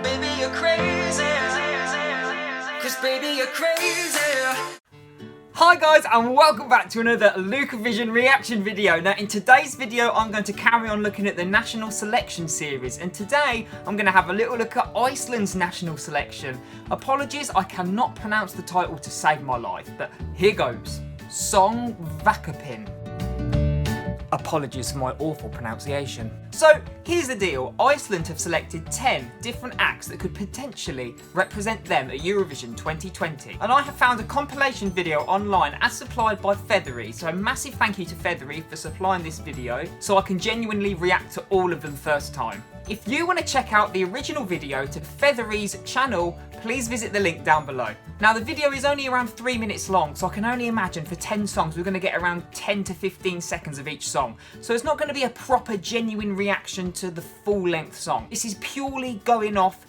Baby, you're crazy. 'Cause baby, you're crazy. Hi guys, and welcome back to another Lukeovision reaction video. Now in today's video I'm going to carry on looking at the national selection series, and today I'm going to have a little look at Iceland's national selection. Apologies, I cannot pronounce the title to save my life, but here goes. Söngvakeppnin. Apologies for my awful pronunciation. So here's the deal, Iceland have selected 10 different acts that could potentially represent them at Eurovision 2020. And I have found a compilation video online as supplied by Feathery, so a massive thank you to Feathery for supplying this video so I can genuinely react to all of them first time. If you want to check out the original video to Feathery's channel, please visit the link down below. Now the video is only around 3 minutes long, so I can only imagine for 10 songs we're going to get around 10 to 15 seconds of each song. So it's not going to be a proper genuine reaction to the full length song. This is purely going off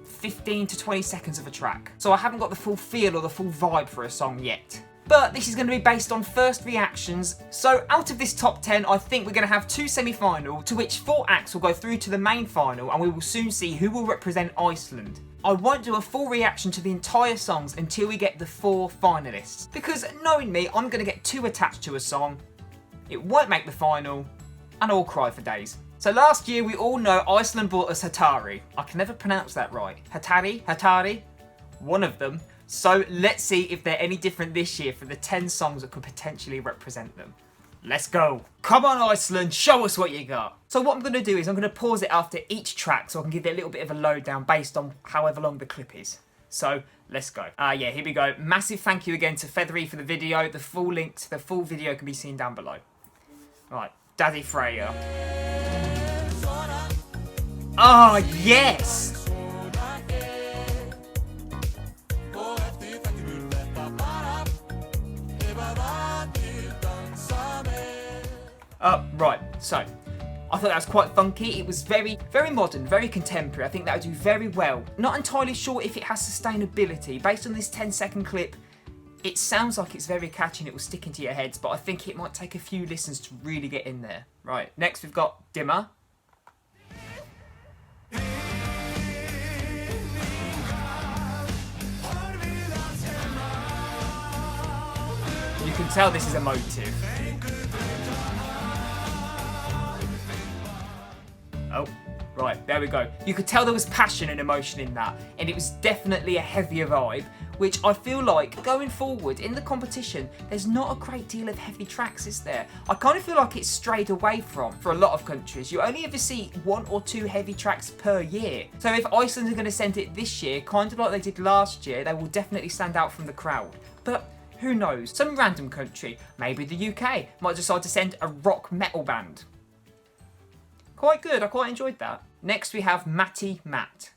15 to 20 seconds of a track. So I haven't got the full feel or the full vibe for a song yet. But this is going to be based on first reactions, so out of this top 10 I think we're going to have 2 semi-final, to which 4 acts will go through to the main final, and we will soon see who will represent Iceland. I won't do a full reaction to the entire songs until we get the 4 finalists, because knowing me, I'm going to get too attached to a song, it won't make the final, and I'll cry for days. So last year we all know Iceland brought us Hatari. I can never pronounce that right. Hatari? One of them. So let's see if they're any different this year for the 10 songs that could potentially represent them. Let's go. Come on Iceland, show us what you got. So what I'm going to do is I'm going to pause it after each track so I can give it a little bit of a lowdown based on however long the clip is. So let's go. Yeah, here we go. Massive thank you again to Feathery for the video. The full link to the full video can be seen down below. Right, Daddy Freya. Oh yes! Right, so I thought that was quite funky. It was very, very modern, very contemporary. I think that would do very well. Not entirely sure if it has sustainability. Based on this 10-second clip, it sounds like it's very catchy and it will stick into your heads, but I think it might take a few listens to really get in there. Right, next we've got Dimmer. You can tell this is emotive. Oh, right, there we go. You could tell there was passion and emotion in that, and it was definitely a heavier vibe, which I feel like going forward in the competition, there's not a great deal of heavy tracks, is there? I kind of feel like it's strayed away from for a lot of countries. You only ever see 1 or 2 heavy tracks per year. So if Iceland are going to send it this year, kind of like they did last year, they will definitely stand out from the crowd. But who knows? Some random country, maybe the UK, might decide to send a rock metal band. Quite good, I quite enjoyed that. Next we have Matty Matt.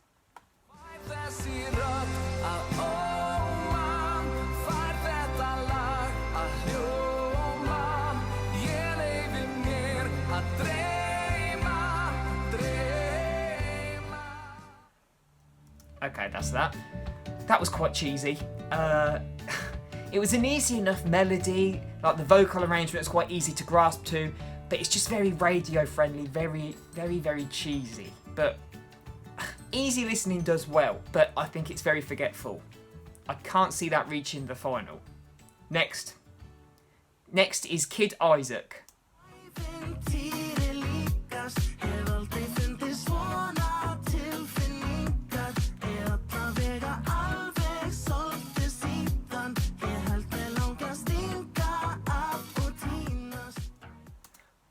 Okay, that's that. That was quite cheesy. It was an easy enough melody, like the vocal arrangement was quite easy to grasp to, but it's just very radio friendly, very, very, very cheesy. But easy listening does well, but I think it's very forgetful. I can't see that reaching the final. Next is Kid Isaac.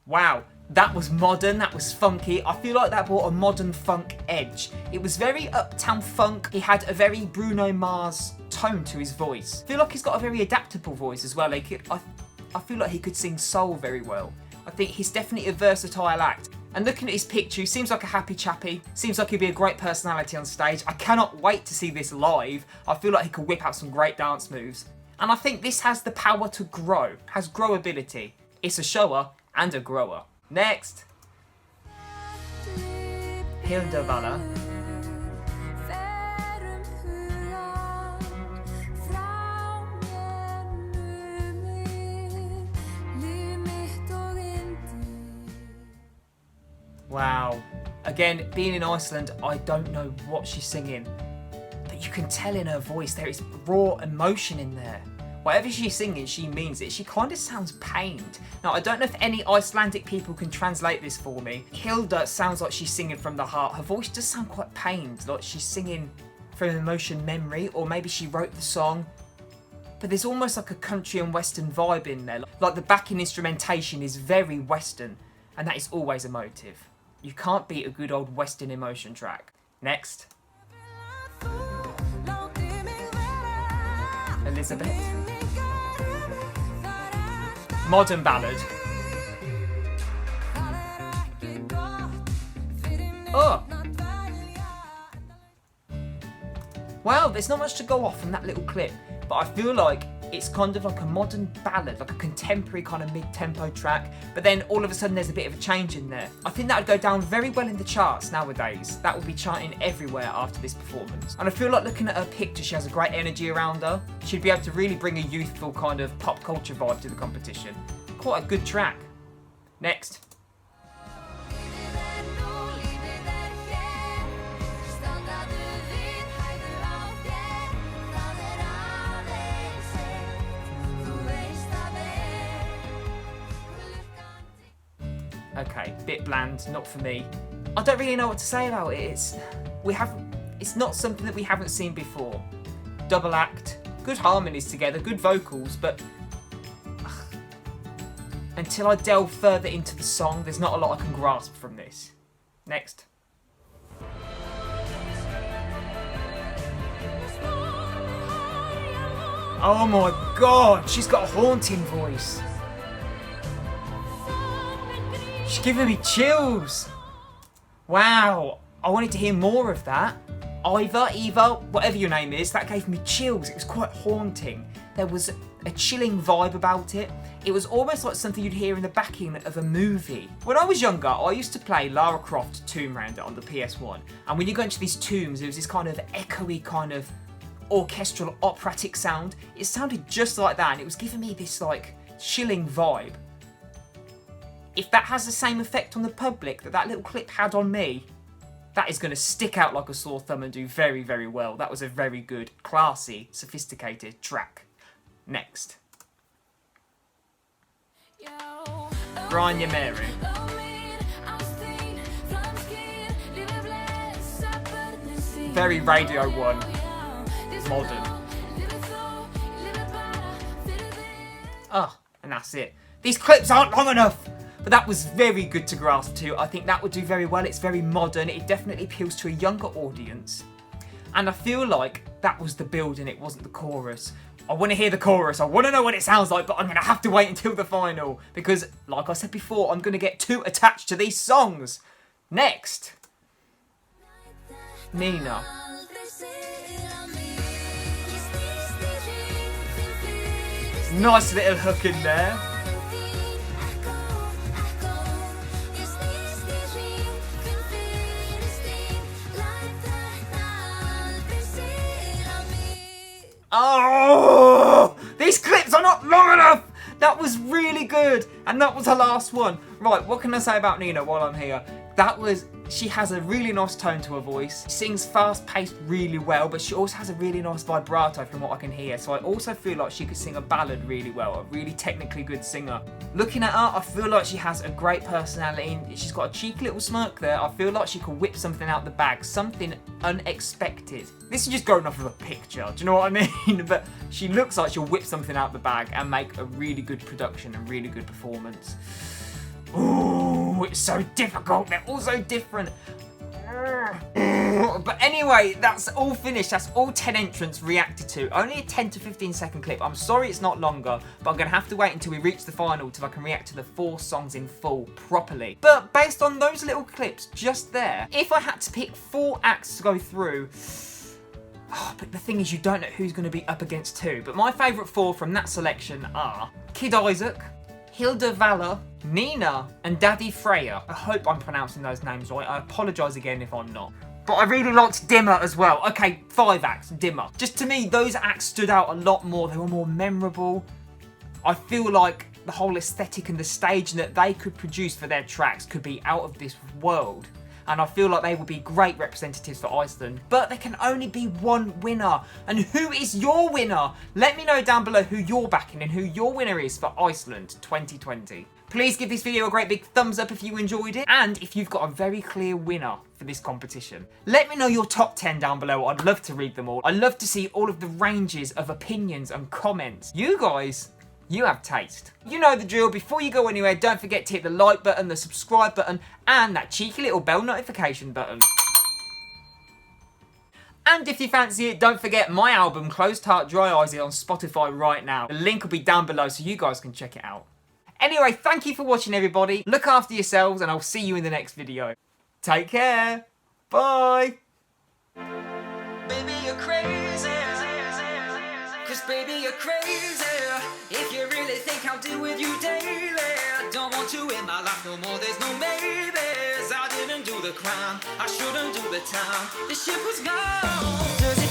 Wow, that was modern, that was funky. I feel like that brought a modern funk edge. It was very uptown funk. He had a very Bruno Mars tone to his voice. I feel like he's got a very adaptable voice as well. I feel like he could sing soul very well. I think he's definitely a versatile act. And looking at his picture, he seems like a happy chappy. Seems like he'd be a great personality on stage. I cannot wait to see this live. I feel like he could whip out some great dance moves. And I think this has the power to grow, has growability. It's a shower and a grower. Next, Hildevallah. Wow, a Again, being in Iceland, I don't know what she's singing, but you can tell in her voice there is raw emotion in there. Whatever she's singing, she means it. She kind of sounds pained. Now, I don't know if any Icelandic people can translate this for me. Hilda sounds like she's singing from the heart. Her voice does sound quite pained, like she's singing from emotion memory, or maybe she wrote the song. But there's almost like a country and western vibe in there. Like the backing instrumentation is very western, and that is always emotive. You can't beat a good old western emotion track. Next. Elizabeth. Modern ballad. Oh! Well, there's not much to go off from that little clip, but I feel like it's kind of like a modern ballad, like a contemporary kind of mid-tempo track, but then all of a sudden there's a bit of a change in there. I think that would go down very well in the charts nowadays. That would be charting everywhere after this performance. And I feel like looking at her picture, she has a great energy around her. She'd be able to really bring a youthful kind of pop culture vibe to the competition. Quite a good track. Next. Okay, bit bland, not for me. I don't really know what to say about it. It's not something that we haven't seen before. Double act, good harmonies together, good vocals, but until I delve further into the song, there's not a lot I can grasp from this. Next. Oh my god, she's got a haunting voice. She's giving me chills. Wow, I wanted to hear more of that. Eva, whatever your name is, that gave me chills. It was quite haunting. There was a chilling vibe about it. It was almost like something you'd hear in the backing of a movie. When I was younger, I used to play Lara Croft Tomb Raider on the PS1. And when you go into these tombs, there was this kind of echoey kind of orchestral operatic sound. It sounded just like that, and it was giving me this like chilling vibe. If that has the same effect on the public that little clip had on me, that is going to stick out like a sore thumb and do very, very well. That was a very good, classy, sophisticated track. Next. Brian Mary. Very Radio 1. Modern. Oh, and that's it. These clips aren't long enough! But that was very good to grasp too. I think that would do very well. It's very modern. It definitely appeals to a younger audience. And I feel like that was the build and it wasn't the chorus. I want to hear the chorus. I want to know what it sounds like, but I'm going to have to wait until the final. Because, like I said before, I'm going to get too attached to these songs. Next. Nina. Nice little hook in there. Oh, these clips are not long enough. That was really good, and that was her last one. Right, what can I say about Nina while I'm here? She has a really nice tone to her voice. She sings fast-paced really well, but she also has a really nice vibrato from what I can hear. So I also feel like she could sing a ballad really well, a really technically good singer. Looking at her, I feel like she has a great personality. She's got a cheeky little smirk there. I feel like she could whip something out the bag, something unexpected. This is just going off of a picture, do you know what I mean? But she looks like she'll whip something out the bag and make a really good production and really good performance. Ooh, it's so difficult. They're all so different. But anyway, that's all finished. That's all 10 entrants reacted to. Only a 10 to 15 second clip. I'm sorry it's not longer, but I'm going to have to wait until we reach the final till I can react to the 4 songs in full properly. But based on those little clips just there, if I had to pick 4 acts to go through, but the thing is, you don't know who's going to be up against who. But my favourite 4 from that selection are Kid Isaac, Hilda Valor, Nina, and Daddy Freya. I hope I'm pronouncing those names right. I apologise again if I'm not. But I really liked Dimmer as well. Okay, 5 acts, Dimmer. Just to me, those acts stood out a lot more. They were more memorable. I feel like the whole aesthetic and the staging that they could produce for their tracks could be out of this world. and I feel like they will be great representatives for Iceland. But there can only be one winner. And who is your winner? Let me know down below who you're backing and who your winner is for Iceland 2020. Please give this video a great big thumbs up if you enjoyed it, and if you've got a very clear winner for this competition. Let me know your top 10 down below. I'd love to read them all. I'd love to see all of the ranges of opinions and comments. You guys, you have taste. You know the drill. Before you go anywhere, don't forget to hit the like button, the subscribe button, and that cheeky little bell notification button. And if you fancy it, don't forget my album, Closed Heart Dry Eyes, is on Spotify right now. The link will be down below so you guys can check it out. Anyway, thank you for watching, everybody. Look after yourselves, and I'll see you in the next video. Take care. Bye. Baby, you're crazy. Cause baby, you're crazy. If you really think I'll deal with you daily, don't want you in my life no more, there's no maybes. I didn't do the crime, I shouldn't do the time. The ship was gone. Does it